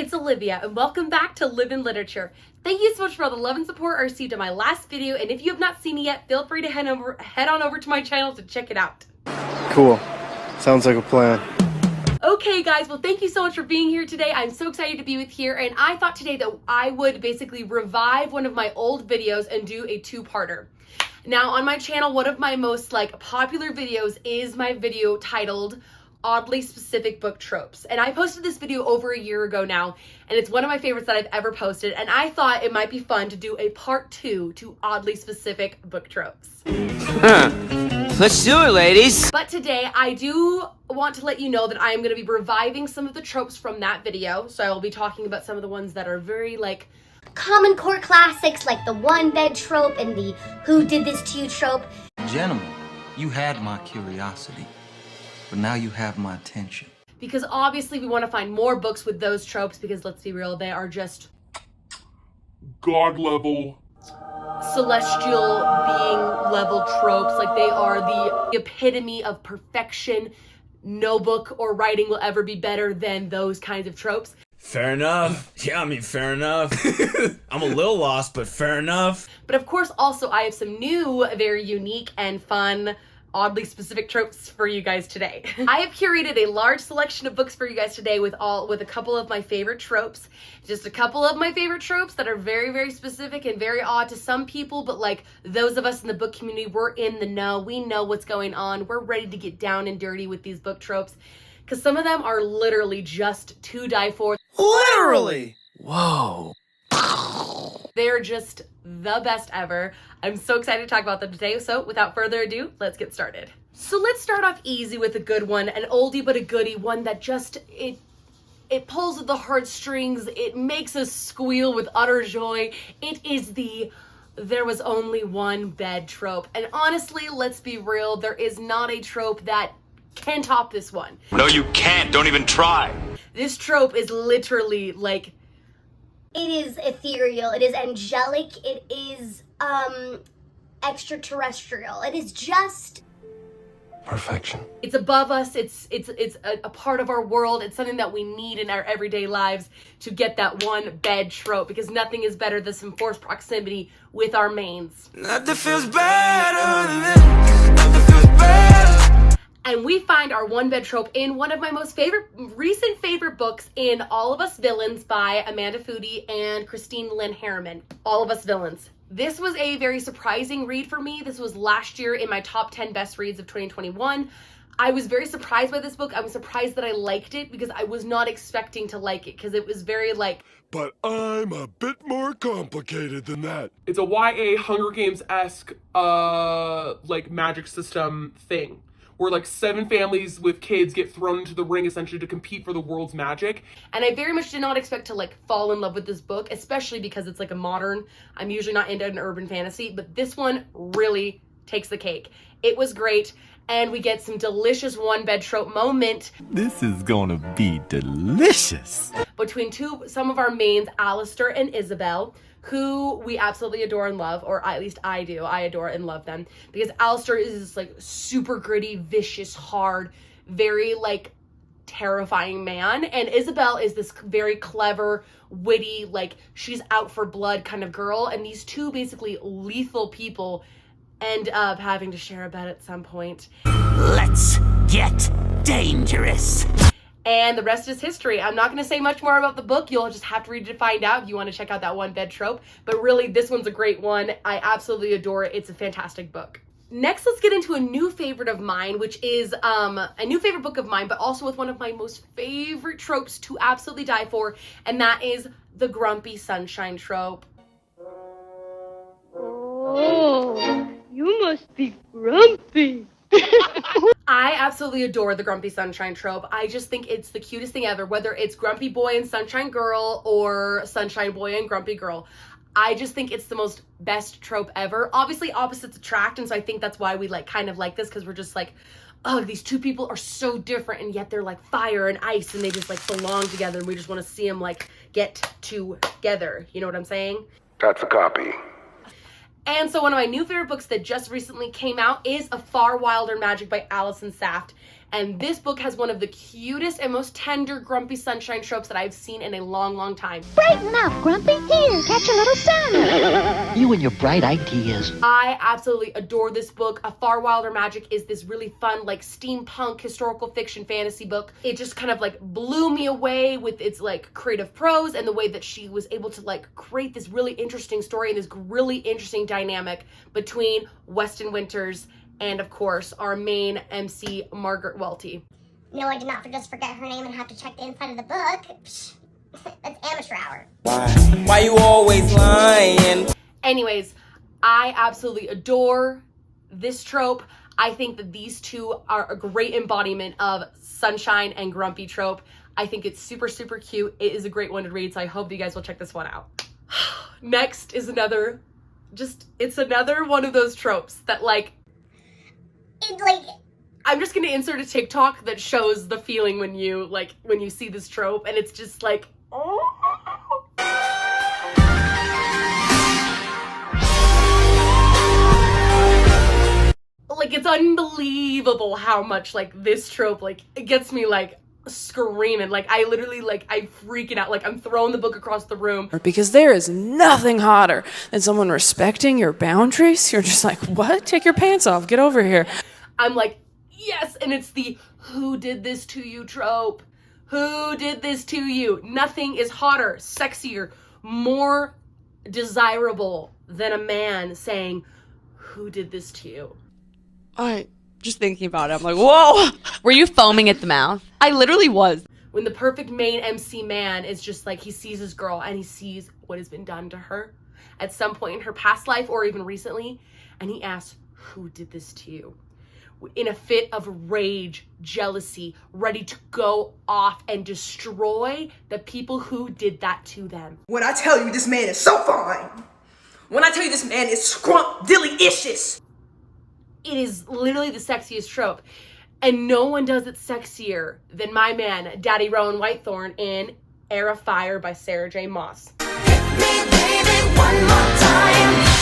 it's Olivia, and welcome back to Live in Literature. Thank you so much for all the love and support I received in my last video, and if you have not seen it yet, feel free to head on over to my channel to check it out. Cool. Sounds like a plan. Okay guys, well thank you so much for being here today. I'm so excited to be with here, and I thought today that I would basically revive one of my old videos and do a two-parter. Now on my channel, one of my most popular videos is my video titled Oddly Specific Book Tropes. And I posted this video over a year ago now, and it's one of my favorites that I've ever posted, and I thought it might be fun to do a part 2 to Oddly Specific Book Tropes. Let's do it, ladies. But today I do want to let you know that I am going to be reviving some of the tropes from that video. So I will be talking about some of the ones that are very common core classics like the one bed trope and the who did this to you trope. Gentlemen, you had my curiosity, but now you have my attention. Because obviously we want to find more books with those tropes, because let's be real, they are just God level, celestial being level tropes. Like, they are the epitome of perfection. No book or writing will ever be better than those kinds of tropes. Fair enough. Yeah, I mean, fair enough. I'm a little lost, but fair enough. But of course, also, I have some new, very unique and fun, oddly specific tropes for you guys today. I have curated a large selection of books for you guys today with a couple of my favorite tropes. Just a couple of my favorite tropes that are very, very specific and very odd to some people, but those of us in the book community, we're in the know. We know what's going on. We're ready to get down and dirty with these book tropes, because some of them are literally just to die for. Literally! Whoa. They're just the best ever. I'm so excited to talk about them today. So without further ado, let's get started. So let's start off easy with a good one, an oldie but a goodie, one that just, it pulls at the heartstrings. It makes us squeal with utter joy. It is the there was only one bed trope. And honestly, let's be real, there is not a trope that can top this one. No, you can't. Don't even try. This trope is literally It is ethereal, it is angelic, it is extraterrestrial. It is just Perfection. it's above us. It's a part of our world. It's something that we need in our everyday lives to get that one bed trope, because nothing is better than some forced proximity with our mains. Nothing feels better than this. Nothing feels better. And we find our one bed trope in one of my most recent favorite books, in All of Us Villains by Amanda Foody and Christine Lynn Harriman. All of Us Villains. This was a very surprising read for me. This was last year in my top 10 best reads of 2021. I was very surprised by this book. I was surprised that I liked it, because I was not expecting to like it, because it was very but I'm a bit more complicated than that. It's a YA Hunger Games-esque, magic system thing, where 7 families with kids get thrown into the ring essentially to compete for the world's magic. And I very much did not expect to fall in love with this book, especially because it's a modern. I'm usually not into an urban fantasy, but this one really takes the cake. It was great, and we get some delicious one bed trope moment. This is gonna be delicious. Between some of our mains, Alistair and Isabel, who we absolutely adore and love, or at least I do. I adore and love them, because Alistair is this super gritty, vicious, hard, very terrifying man, and Isabel is this very clever, witty, she's out for blood kind of girl, and these two basically lethal people end up having to share a bed at some point. Let's get dangerous. And the rest is history. I'm not going to say much more about the book. You'll just have to read it to find out if you want to check out that one bed trope. But really, this one's a great one. I absolutely adore it. It's a fantastic book. Next, let's get into a new favorite of mine, which is a new favorite book of mine, but also with one of my most favorite tropes to absolutely die for, and that is the grumpy sunshine trope. Oh, you must be grumpy. I absolutely adore the grumpy sunshine trope. I just think it's the cutest thing ever, whether it's grumpy boy and sunshine girl or sunshine boy and grumpy girl. I just think it's the most best trope ever. Obviously, opposites attract, and so I think that's why we kind of like this, because we're just oh, these two people are so different, and yet they're fire and ice, and they just belong together, and we just want to see them get together. You know what I'm saying? That's a copy. And so one of my new favorite books that just recently came out is A Farwilder Magic by Allison Saft. And this book has one of the cutest and most tender Grumpy Sunshine tropes that I've seen in a long, long time. Brighten up, Grumpy. Here, catch a little sun. You and your bright ideas. I absolutely adore this book. A Farwilder Magic is this really fun, like steampunk historical fiction fantasy book. It just kind of like blew me away with its like creative prose and the way that she was able to like create this really interesting story and this really interesting dynamic between Weston Winters and of course our main MC, Margaret Welty. No, I did not just forget her name and have to check the inside of the book. Psh, that's amateur hour. Why you always lying? Anyways, I absolutely adore this trope. I think that these two are a great embodiment of Sunshine and Grumpy trope. I think it's super, super cute. It is a great one to read, so I hope you guys will check this one out. Next is another one of those tropes that I'm just gonna insert a TikTok that shows the feeling when you see this trope, and it's just like, oh. Like, it's unbelievable how much this trope it gets me screaming. I literally I'm freaking out. I'm throwing the book across the room. Because there is nothing hotter than someone respecting your boundaries. You're just like, what? Take your pants off. Get over here. I'm like, yes, and it's the who did this to you trope. Who did this to you? Nothing is hotter, sexier, more desirable than a man saying, who did this to you? Just thinking about it, I'm like, whoa! Were you foaming at the mouth? I literally was. When the perfect main MC man is just he sees his girl and he sees what has been done to her at some point in her past life or even recently, and he asks, who did this to you? In a fit of rage, jealousy, ready to go off and destroy the people who did that to them. When I tell you this man is so fine, when I tell you this man is scrump-dilly-icious. It is literally the sexiest trope. And no one does it sexier than my man, Daddy Rowan Whitethorn in Air of Fire by Sarah J. Maas.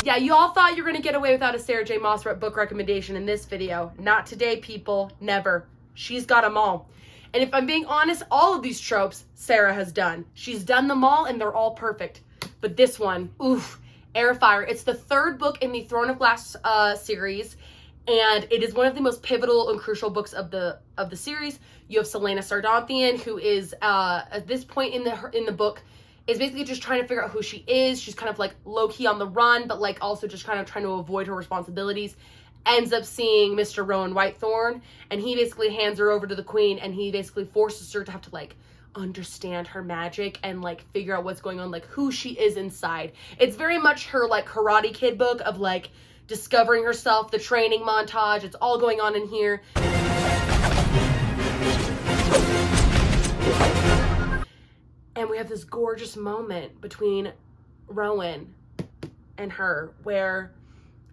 Yeah, you all thought you were going to get away without a Sarah J. Maas book recommendation in this video. Not today, people. Never. She's got them all. And if I'm being honest, all of these tropes Sarah has done. She's done them all and they're all perfect. But this one, oof, Air of Fire. It's the third book in the Throne of Glass series. And it is one of the most pivotal and crucial books of the series. You have Selena Sardonthian, who is at this point in the book is basically just trying to figure out who she is. She's kind of low-key on the run, but also just kind of trying to avoid her responsibilities. Ends up seeing Mr. Rowan Whitethorn, and he basically hands her over to the queen, and he basically forces her to have to understand her magic and figure out what's going on, who she is inside. It's very much her Karate Kid book of discovering herself, the training montage. It's all going on in here. And we have this gorgeous moment between Rowan and her where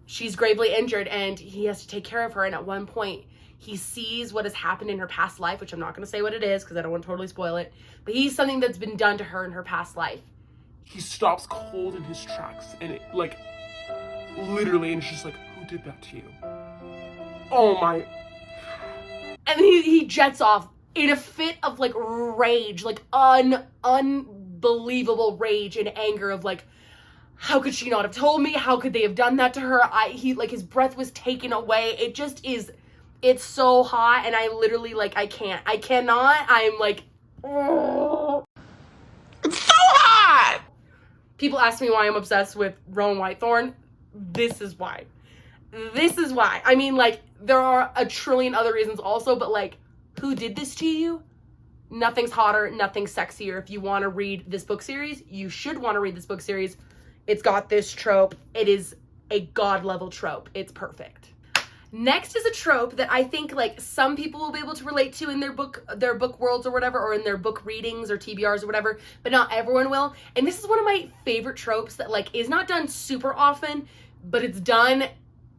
she's gravely injured and he has to take care of her. And at one point, he sees what has happened in her past life, which I'm not going to say what it is because I don't want to totally spoil it. But he's something that's been done to her in her past life. He stops cold in his tracks and it literally, and it's just who did that to you? Oh my. And he jets off in a fit of rage, unbelievable rage and anger of how could she not have told me? How could they have done that to her? His breath was taken away. It just is, it's so hot and I literally I cannot. I'm oh. It's so hot! People ask me why I'm obsessed with Rowan Whitethorn. This is why. This is why. I mean, there are a trillion other reasons also, but who did this to you? Nothing's hotter, nothing's sexier. If you want to read this book series, you should want to read this book series. It's got this trope. It is a god level trope. It's perfect. Next is a trope that I think some people will be able to relate to in their book worlds or whatever, or in their book readings or TBRs or whatever, but not everyone will. And this is one of my favorite tropes that is not done super often, but it's done.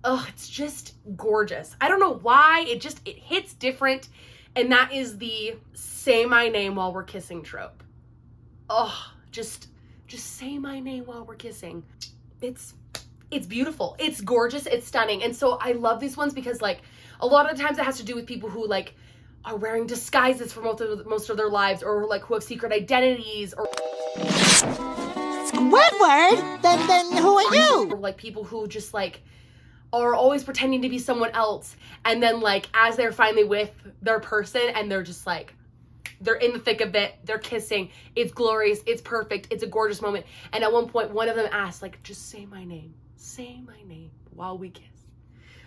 Oh, it's just gorgeous. I don't know why. It hits different. And that is the say my name while we're kissing trope. Oh, just say my name while we're kissing. It's beautiful. It's gorgeous. It's stunning. And so I love these ones because a lot of the times it has to do with people who are wearing disguises for most of their lives, or like who have secret identities, or Squidward? Then who are you? or like people who just like are always pretending to be someone else, and then like as they're finally with their person and they're just like, they're in the thick of it, they're kissing, it's glorious, it's perfect, it's a gorgeous moment. And at one point one of them asks, like, just say my name while we kiss.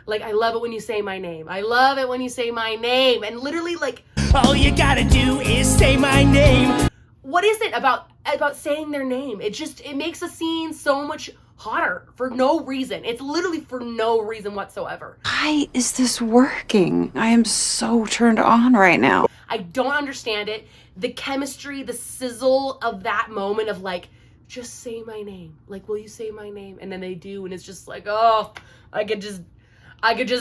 Like, I love it when you say my name. I love it when you say my name. And literally, like, all you gotta do is say my name. What is it about saying their name? It makes a scene so much hotter for no reason. It's literally for no reason whatsoever. Why is this working? I am so turned on right now. I don't understand it. The chemistry, the sizzle of that moment of like, just say my name. Like, will you say my name? And then they do, and it's just like, oh, I could just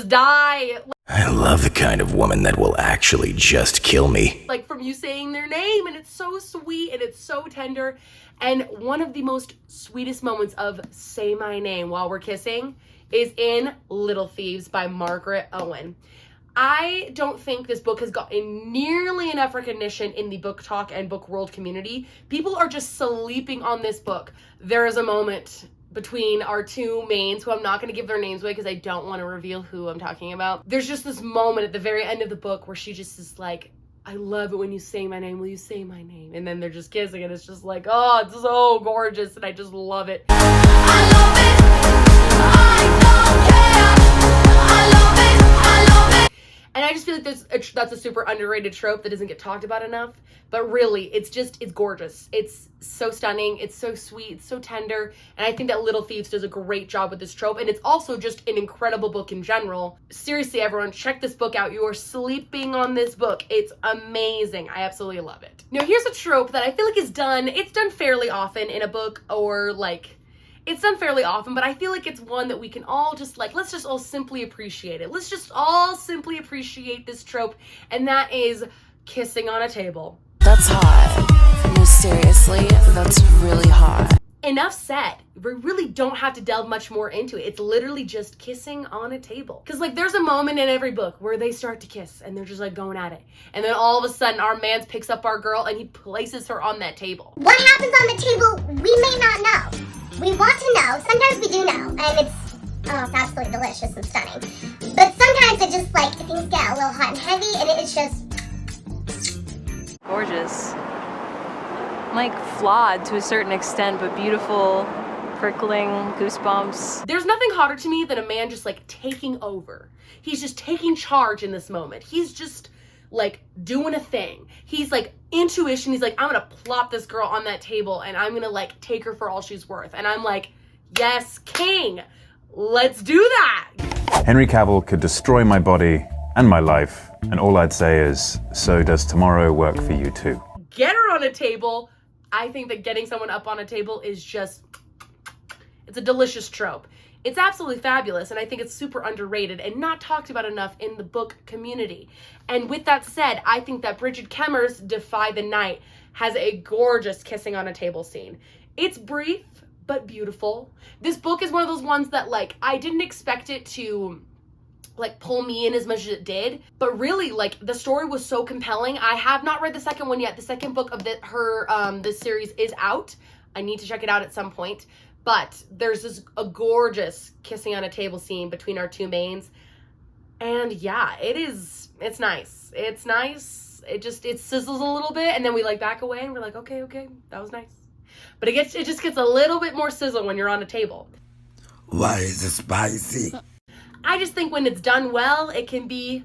die. I love the kind of woman that will actually just kill me. Like, from you saying their name, and it's so sweet and it's so tender. And one of the most sweetest moments of say my name while we're kissing is in Little Thieves by Margaret Owen. I don't think this book has gotten nearly enough recognition in the book talk and book world community. People are just sleeping on this book. There is a moment between our two mains, who I'm not going to give their names away because I don't want to reveal who I'm talking about. There's just this moment at the very end of the book where she just is like, I love it when you say my name, will you say my name? And then they're just kissing, and it's just like, oh, it's so gorgeous, and I just love it. I love it, I don't care, I love it, I love it. And I just feel like that's a super underrated trope that doesn't get talked about enough. But really, it's gorgeous. It's so stunning. It's so sweet. It's so tender. And I think that Little Thieves does a great job with this trope. And it's also just an incredible book in general. Seriously, everyone, check this book out. You are sleeping on this book. It's amazing. I absolutely love it. Now, here's a trope that I feel like it's done fairly often in a book, or like, it's done fairly often, but I feel like it's one that we can all just like, let's just all simply appreciate it. Let's just all simply appreciate this trope, and that is kissing on a table. That's hot. No, seriously, that's really hot. Enough said. We really don't have to delve much more into it. It's literally just kissing on a table. Because like, there's a moment in every book where they start to kiss and they're just like going at it. And then all of a sudden our man picks up our girl and he places her on that table. What happens on the table, we may not know. We want to know, sometimes we do know, and it's absolutely delicious and stunning. But sometimes it just like, things get a little hot and heavy, and it's just gorgeous. Like flawed to a certain extent, but beautiful, prickling, goosebumps. There's nothing hotter to me than a man just like taking over. He's just taking charge in this moment. He's just like doing a thing. He's like intuition. He's like, I'm gonna plop this girl on that table and I'm gonna like take her for all she's worth. And I'm like, yes, king, let's do that. Henry Cavill could destroy my body and my life, and all I'd say is, so does tomorrow work for you too? Get her on a table. I think that getting someone up on a table is just, it's a delicious trope. It's absolutely fabulous, and I think it's super underrated and not talked about enough in the book community. And with that said, I think that Bridget Kemmer's Defy the Night has a gorgeous kissing on a table scene. It's brief, but beautiful. This book is one of those ones that, like, I didn't expect it to, like, pull me in as much as it did, but really, like, the story was so compelling. I have not read the second one yet. The second book of this series is out. I need to check it out at some point. But there's a gorgeous kissing on a table scene between our two mains. And yeah, it's nice. It's nice. It sizzles a little bit, and then we like back away and we're like, okay, that was nice. But it just gets a little bit more sizzle when you're on a table. Why is it spicy? I just think when it's done well, it can be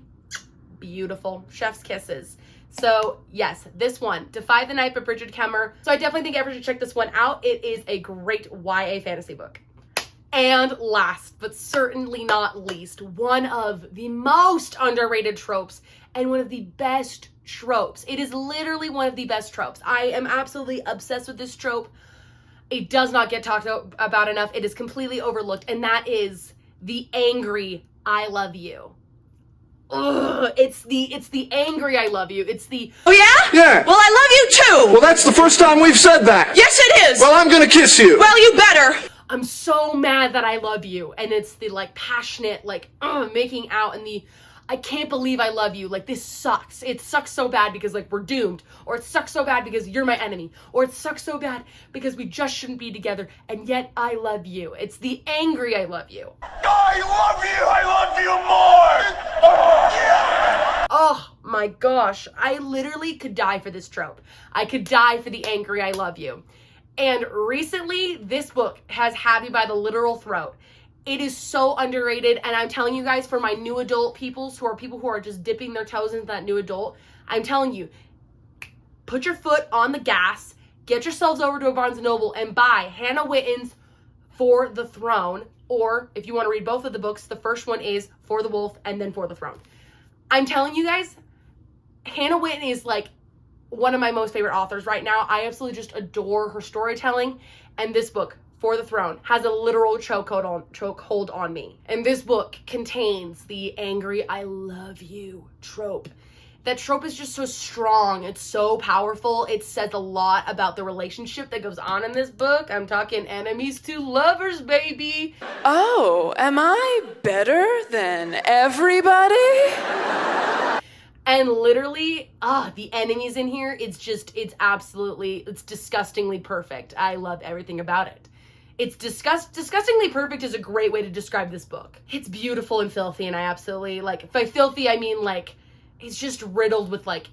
beautiful. Chef's kisses. So yes, this one, Defy the Night by Bridget Kemmer. So I definitely think everyone should check this one out. It is a great YA fantasy book. And last, but certainly not least, one of the most underrated tropes and one of the best tropes. It is literally one of the best tropes. I am absolutely obsessed with this trope. It does not get talked about enough. It is completely overlooked, and that is the angry I love you. Ugh, it's the angry I love you. It's the, oh yeah? Yeah. Well, I love you too. Well, that's the first time we've said that. Yes, it is. Well, I'm gonna kiss you. Well, you better. I'm so mad that I love you. And it's the like passionate, like making out, and the I can't believe I love you. Like, this sucks. It sucks so bad because, like, we're doomed. Or it sucks so bad because you're my enemy. Or it sucks so bad because we just shouldn't be together, and yet I love you. It's the angry I love you. I love you! I love you more! Oh, yeah! Oh my gosh. I literally could die for this trope. I could die for the angry I love you. And recently, this book has had me by the literal throat. It is so underrated, and I'm telling you guys, for my new adult people who are just dipping their toes into that new adult, I'm telling you, put your foot on the gas, get yourselves over to a Barnes & Noble and buy Hannah Witton's For the Throne, or if you want to read both of the books, the first one is For the Wolf and then For the Throne. I'm telling you guys, Hannah Witton is like one of my most favorite authors right now. I absolutely just adore her storytelling, and this book, For the Throne, has a literal chokehold on me. And this book contains the angry I love you trope. That trope is just so strong. It's so powerful. It says a lot about the relationship that goes on in this book. I'm talking enemies to lovers, baby. Oh, am I better than everybody? And literally, the enemies in here, it's disgustingly perfect. I love everything about it. It's disgustingly perfect is a great way to describe this book. It's beautiful and filthy, and I absolutely, like, by filthy, I mean, like, it's just riddled with, like,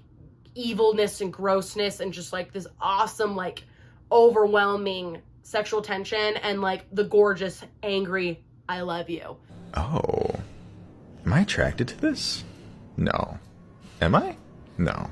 evilness and grossness and just, like, this awesome, like, overwhelming sexual tension and, like, the gorgeous, angry, I love you. Oh. Am I attracted to this? No. Am I? No.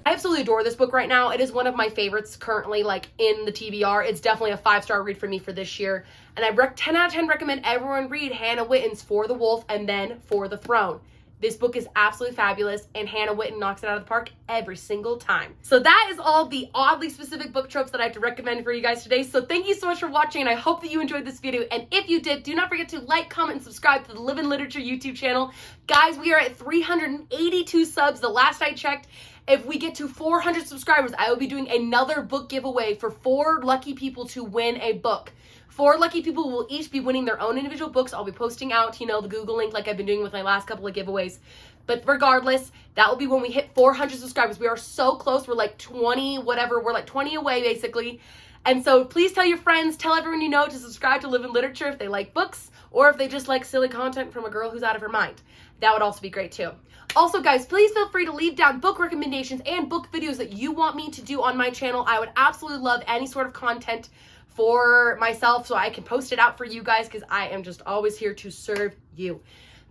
I absolutely adore this book right now. It is one of my favorites currently, like, in the TBR. It's definitely a 5-star read for me for this year. And I 10 out of 10 recommend everyone read Hannah Witton's For the Wolf and then For the Throne. This book is absolutely fabulous, and Hannah Witton knocks it out of the park every single time. So that is all the oddly specific book tropes that I have to recommend for you guys today. So thank you so much for watching, and I hope that you enjoyed this video. And if you did, do not forget to like, comment, and subscribe to the Live in Literature YouTube channel. Guys, we are at 382 subs the last I checked. If we get to 400 subscribers, I will be doing another book giveaway for 4 lucky people to win a book. 4 lucky people will each be winning their own individual books. I'll be posting out, you know, the Google link like I've been doing with my last couple of giveaways. But regardless, that will be when we hit 400 subscribers. We are so close. We're like 20, whatever. We're like 20 away, basically. And so please tell your friends, tell everyone you know to subscribe to Live in Literature if they like books or if they just like silly content from a girl who's out of her mind. That would also be great too. Also, guys, please feel free to leave down book recommendations and book videos that you want me to do on my channel. I would absolutely love any sort of content for myself so I can post it out for you guys because I am just always here to serve you.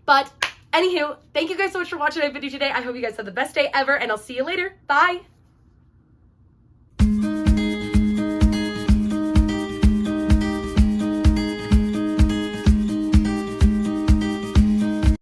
But anywho, thank you guys so much for watching my video today. I hope you guys have the best day ever, and I'll see you later. Bye.